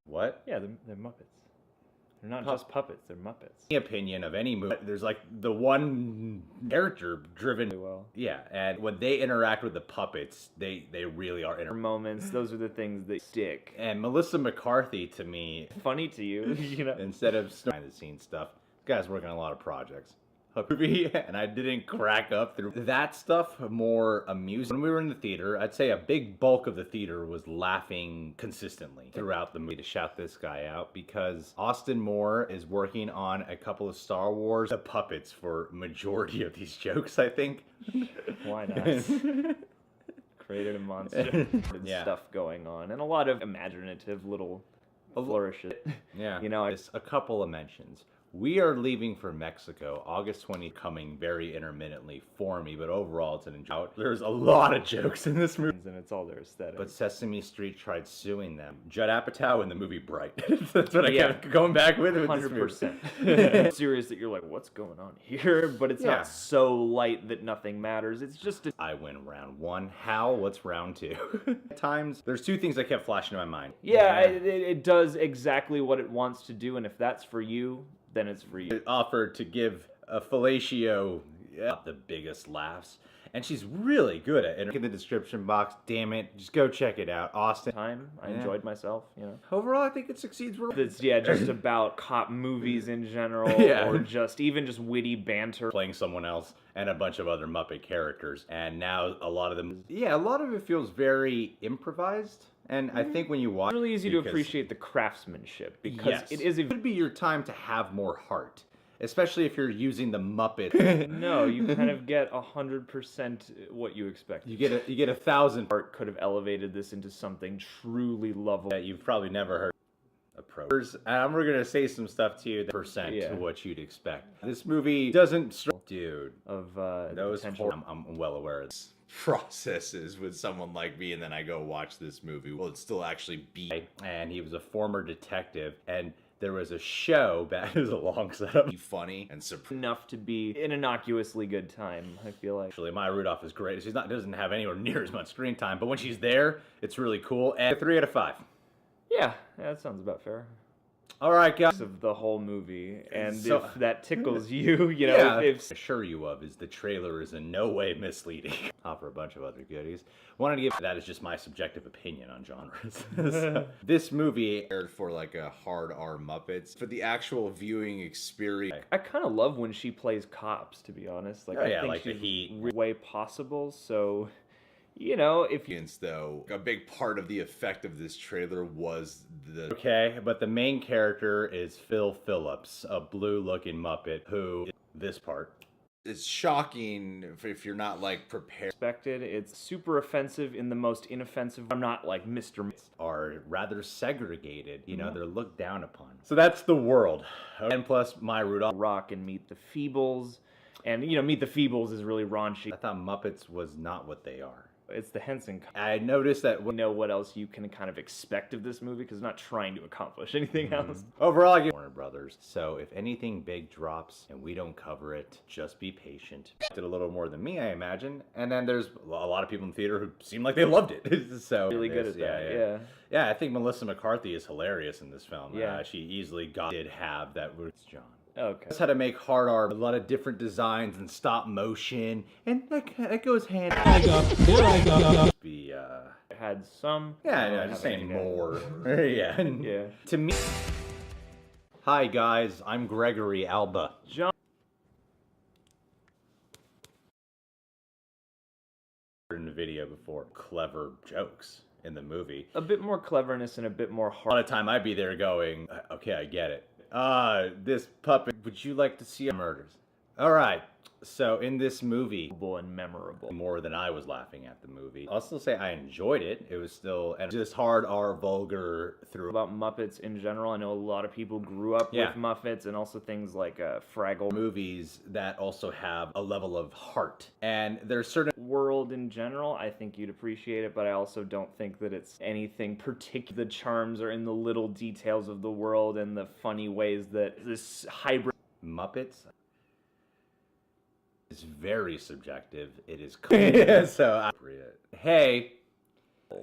What? Yeah, they're Muppets. They're not just puppets, they're Muppets. The opinion of any movie, there's like the one character driven Really well. Yeah, and when they interact with the puppets, they really are Moments, those are the things that stick. And Melissa McCarthy, to me, funny to you, you know, instead of behind the scenes stuff, this guy's working on a lot of projects. Movie, and I didn't crack up through that stuff. More amusing. When we were in the theater, I'd say a big bulk of the theater was laughing consistently throughout the movie. To shout this guy out, because Austin Moore is working on a couple of Star Wars puppets for majority of these jokes, I think. Why not? Created a monster. Yeah. Stuff going on, and a lot of imaginative little flourishes. Yeah, you know, just a couple of mentions. We are leaving for Mexico, August 20th, coming very intermittently for me, but overall it's an enjoy. There's a lot of jokes in this movie. And it's all their aesthetic. But Sesame Street tried suing them. Judd Apatow in the movie Bright. That's what I kept going back with 100%. Serious that you're like, what's going on here? But it's not so light that nothing matters. It's just I win round one. Hal, what's round two? Times, there's two things that kept flashing in my mind. Yeah, it does exactly what it wants to do, and if that's for you, then it's for you. It offered to give a fellatio the biggest laughs, and she's really good at it. In the description box, damn it, just go check it out. Austin. I enjoyed myself, you know. Overall, I think it succeeds. It's just about cop movies in general, or just witty banter. Playing someone else and a bunch of other Muppet characters, and now a lot of them, a lot of it feels very improvised. And I think when you watch, it's really easy to appreciate the craftsmanship, because it could be your time to have more heart, especially if you're using the Muppet. No, you kind of get 100% what you expect. You get 1,000. Art could have elevated this into something truly lovable that you've probably never heard. Approach. We're gonna say some stuff to you to what you'd expect. This movie doesn't, dude. Of those. I'm well aware of this. Processes with someone like me, and then I go watch this movie. Will it still actually be? And he was a former detective, and there was a show back. It was a long setup. Funny and enough to be an innocuously good time. I feel like. Actually, Maya Rudolph is great. She's doesn't have anywhere near as much screen time, but when she's there, it's really cool. And 3 out of 5. Yeah, that sounds about fair. All right, guys. Of the whole movie, and so, if that tickles you, you know, if assure you of is the trailer is in no way misleading. Offer a bunch of other goodies. Wanted to give that is just my subjective opinion on genres. So, this movie aired for like a hard R Muppets for the actual viewing experience. I kind of love when she plays cops, to be honest. Like I think like she's the Heat way possible. So. You know, though, a big part of the effect of this trailer was but the main character is Phil Phillips, a blue-looking Muppet who this part. It's shocking if you're not like prepared. It's super offensive in the most inoffensive. I'm not like Mr. Are rather segregated. You know, they're looked down upon. So that's the world. And plus, Maya Rudolph. Rock and Meet the Feebles, and you know, Meet the Feebles is really raunchy. I thought Muppets was not what they are. It's the Henson. I noticed that we know what else you can kind of expect of this movie, because it's not trying to accomplish anything else. Overall, I get Warner Brothers. So if anything big drops and we don't cover it, just be patient. Did a little more than me, I imagine. And then there's a lot of people in the theater who seem like they loved it. So really good at that. Yeah, I think Melissa McCarthy is hilarious in this film. Yeah, she easily did have that roots, John. Okay. That's how to make hard art, a lot of different designs and stop motion, and that goes hand. There I go. Be had some. Yeah, just saying more. Yeah. To me. Hi guys, I'm Gregory Alba. John. In the video before, clever jokes in the movie. A bit more cleverness and a bit more heart. A lot of time I'd be there going, okay, I get it. This puppet, would you like to see murders? All right, so in this movie, and memorable, more than I was laughing at the movie. I'll still say I enjoyed it. It was still just hard R vulgar through. About Muppets in general, I know a lot of people grew up with Muppets, and also things like Fraggle. Movies that also have a level of heart, and there's certain world in general, I think you'd appreciate it, but I also don't think that it's anything particular. The charms are in the little details of the world and the funny ways that this hybrid Muppets is very subjective. It is so appropriate. Hey,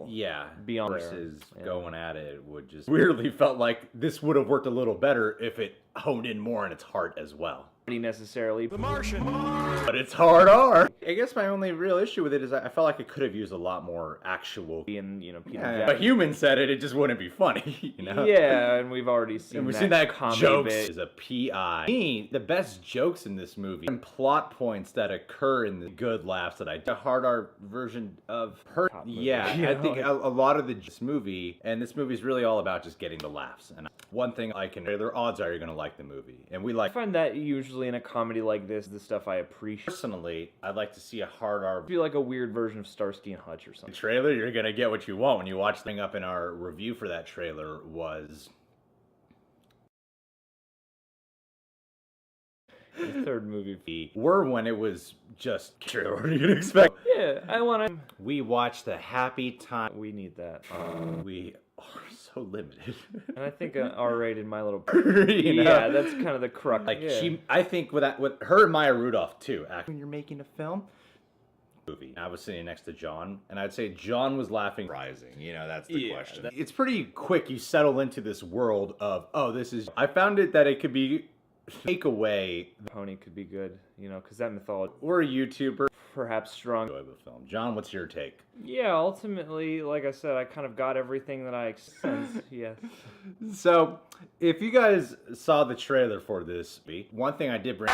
Yeah, beyond versus there. Yeah. going at it would just weirdly felt like this would have worked a little better if it honed in more on its heart as well. Necessarily. The Martian. But it's hard R. I guess my only real issue with it is I felt like it could have used a lot more actual. And Peter If a human said it, it just wouldn't be funny, Yeah, and we've already seen And we've that seen that comedy jokes bit. is a PI. Me, the best jokes in this movie and plot points that occur in the good laughs that the hard R version of her. Yeah, I think a lot of this movie, and this movie is really all about just getting the laughs. And one thing their odds are you're gonna like the movie, and we like. I find that usually in a comedy like this, the stuff I appreciate. Personally, I'd like to see a hard R. I feel like a weird version of Starsky and Hutch or something. Trailer, you're gonna get what you want when you watch the thing up in our review for that trailer was. The third movie. Were when it was just true. What are you gonna expect? Yeah, I want to. We watched the Happytime. We need that. We are so limited. And I think an R-rated My Little. You know? Yeah, that's kind of the crux. Like yeah. I think with her and Maya Rudolph too. When you're making a film. Movie. I was sitting next to John, and I'd say John was laughing. Rising, that's the question. It's pretty quick. You settle into this world of, oh, this is. I found it that it could be take away. Pony could be good, because that mythology. Or a YouTuber. Perhaps strong. Enjoy the film. John, what's your take? Yeah, ultimately, like I said, I kind of got everything that I sense. Yes. So, if you guys saw the trailer for this, one thing I did bring.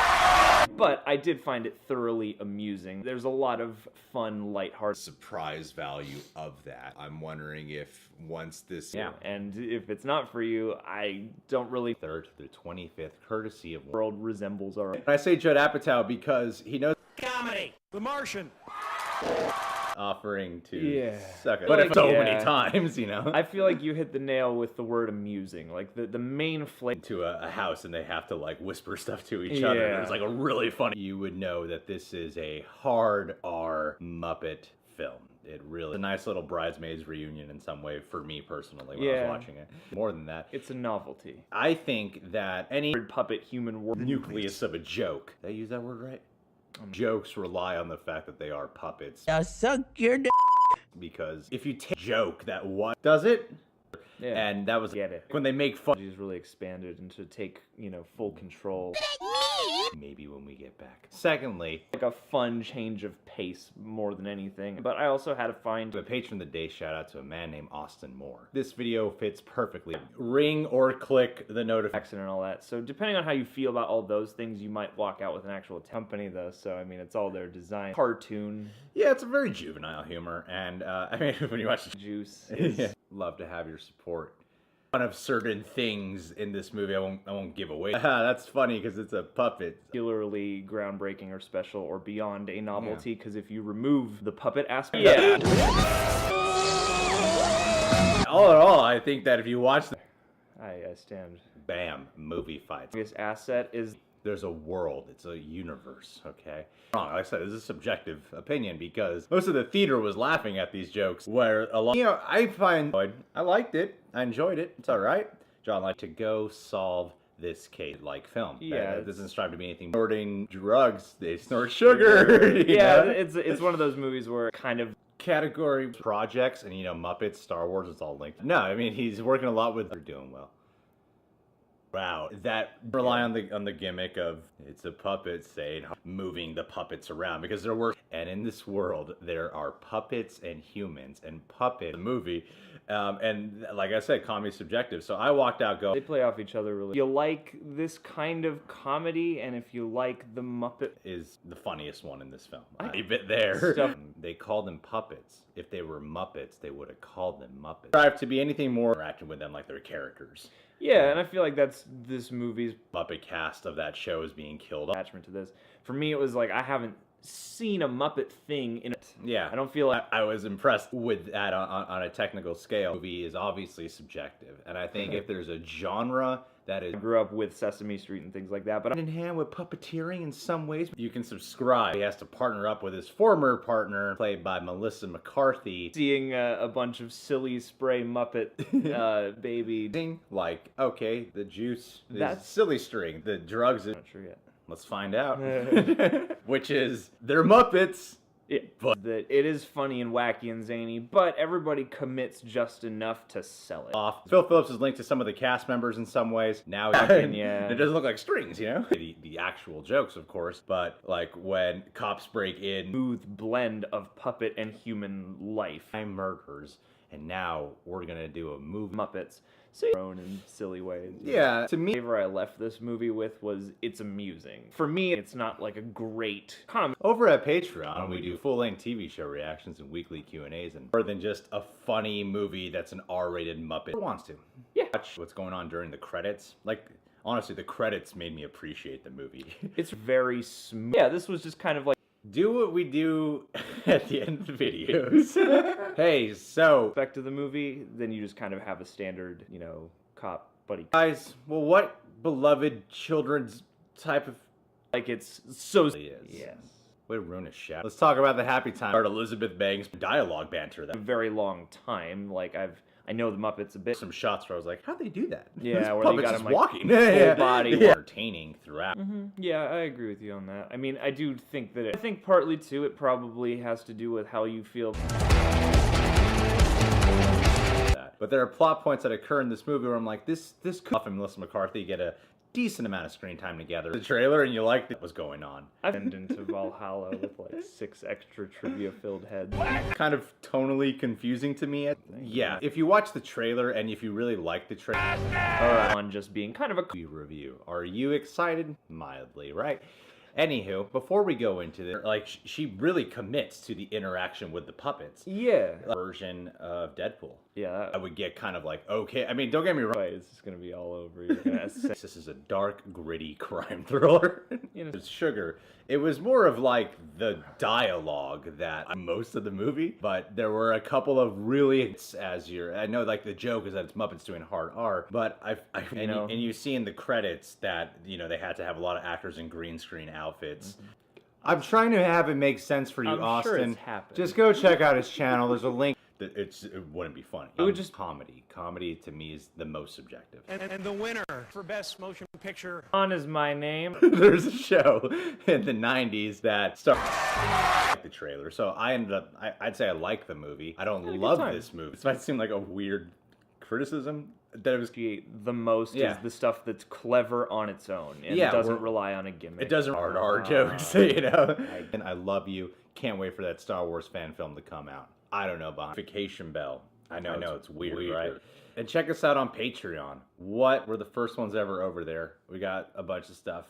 But I did find it thoroughly amusing. There's a lot of fun, lighthearted surprise value of that. I'm wondering if once this... Yeah, and if it's not for you, I don't really... 3rd to the 25th, courtesy of... World resembles our... I say Judd Apatow because he knows... Comedy. The Martian. Offering to suck it. But But so many times, I feel like you hit the nail with the word amusing. Like, the main flavor... To a house and they have to, whisper stuff to each other. There's, a really funny... You would know that this is a hard R Muppet film. It really... a nice little Bridesmaids reunion in some way for me personally when I was watching it. More than that. It's a novelty. I think that any... puppet human world... nucleus of a joke. Did I use that word right? Jokes rely on the fact that they are puppets. Now suck your d***. Because if you take a joke that what does it, and that was get it when they make fun. He's really expanded and to take full control. Maybe when we get back. Secondly, like a fun change of pace more than anything. But I also had to find a patron of the day shout out to a man named Austin Moore. This video fits perfectly. Ring or click the notification and all that. So depending on how you feel about all those things, you might walk out with an actual company though. So I mean, it's all their design. Cartoon. Yeah, it's a very juvenile humor, and I mean, when you watch Juice, love to have your support. One of certain things in this movie I won't give away. That's funny because it's a puppet. Particularly groundbreaking or special or beyond a novelty because if you remove the puppet aspect, all in all, I think that if you watch I stand. Bam, movie fights. Biggest asset is there's a world, it's a universe, okay? Wrong, like I said, it's a subjective opinion because most of the theater was laughing at these jokes where a lot, I liked it, I enjoyed it, it's all right. John liked to go solve this case like film. Yeah, it doesn't strive to be anything. Snorting drugs, they snort sugar. Yeah, it's one of those movies where kind of category projects and Muppets, Star Wars, it's all linked. No, I mean he's working a lot with. They're doing well. Wow, that rely on the gimmick of it's a puppet saying moving the puppets around because they're working. And in this world, there are puppets and humans and puppet movie, and like I said, comedy subjective. So I walked out going. They play off each other really. You like this kind of comedy, and if you like the Muppet, is the funniest one in this film. I leave it there. They called them puppets. If they were Muppets, they would have called them Muppets. Strive to be anything more interacting with them like they're characters. Yeah, and I feel like that's this movie's Muppet cast of that show is being killed. Attachment to this. For me, it was like I haven't seen a Muppet thing in it. Yeah, I don't feel like I was impressed with that on a technical scale. The movie is obviously subjective, and I think if there's a genre that is. I grew up with Sesame Street and things like that, but in hand with puppeteering in some ways. You can subscribe. He has to partner up with his former partner, played by Melissa McCarthy. Seeing a bunch of silly spray Muppet baby. Like, okay, the juice is silly string. The drugs is. Not sure yet. Let's find out. Which is, they're Muppets. But that it is funny and wacky and zany, but everybody commits just enough to sell it. off. Phil Phillips is linked to some of the cast members in some ways. Now Yeah. it doesn't look like strings, you know? The actual jokes, of course, but like when cops break in, Smooth blend of puppet and human life. murders, and now we're gonna do a movie. Muppets. So grown in silly ways. Yeah, to me, The flavor I left this movie with was it's amusing. For me, it's not like a great comedy. over at Patreon, we do full-length TV show reactions and weekly Q&As, and more than just a funny movie that's an R-rated Muppet. Who wants to? Yeah. Watch what's going on during the credits. Like, honestly, the credits made me appreciate the movie. It's very smooth. Yeah, this was just kind of like Do what we do at the end of the videos. Hey, so back to the movie, then you just kind of have a standard, you know, cop buddy. guys, well, what beloved children's type of Like it's so is? yes. Way to ruin a chef. Let's talk about the Happytime. Start Elizabeth Banks dialogue banter. A That very long time. Like I know the Muppets a bit. some shots where I was like, how'd they do that? Yeah, This where they puppet's got just him, like, walking. full body. Entertaining throughout. Yeah, I agree with you on that. I mean, I do think that I think partly too it probably has to do with how you feel. But there are plot points that occur in this movie where I'm like, this could and Melissa McCarthy get a decent amount of screen time together. The trailer and you liked what was going on. I've been into Valhalla with like 6 extra trivia-filled heads. Kind of tonally confusing to me. Yeah, if you watch the trailer and if you really like the trailer, alright, On just being kind of a review. Are you excited? Mildly, right? Anywho, before we go into this, like, she really commits to the interaction with the puppets. yeah. Version of Deadpool. Yeah. I would get kind of like, okay, I mean, don't get me wrong. It's just gonna be all over. You're gonna This is a dark, gritty crime thriller. You know. It's sugar. It was more of like the dialogue that most of the movie, but there were a couple of really I know like the joke is that it's Muppets doing hard R, but and you see in the credits that, you know, they had to have a lot of actors in green screen outfits. I'm trying to have it make sense for you, I'm Austin. sure it's happened. Just go check out his channel. There's a link. It wouldn't be funny. It would just comedy. Comedy to me is the most subjective. And the winner for Best Motion Picture. On is my name. There's a show in the 90s that started the trailer. So I ended up, I'd say I like the movie. I don't love time. this movie. This might seem like a weird criticism that it was. The most Yeah. is the stuff that's clever on its own and Yeah, doesn't we're- rely on a gimmick. It doesn't hard R jokes, you know. And I love you. Can't wait for that Star Wars fan film to come out. I don't know, behind Vacation Bell. I know it's weird, right? And check us out on Patreon. What? We're the first ones ever over there. We got a bunch of stuff.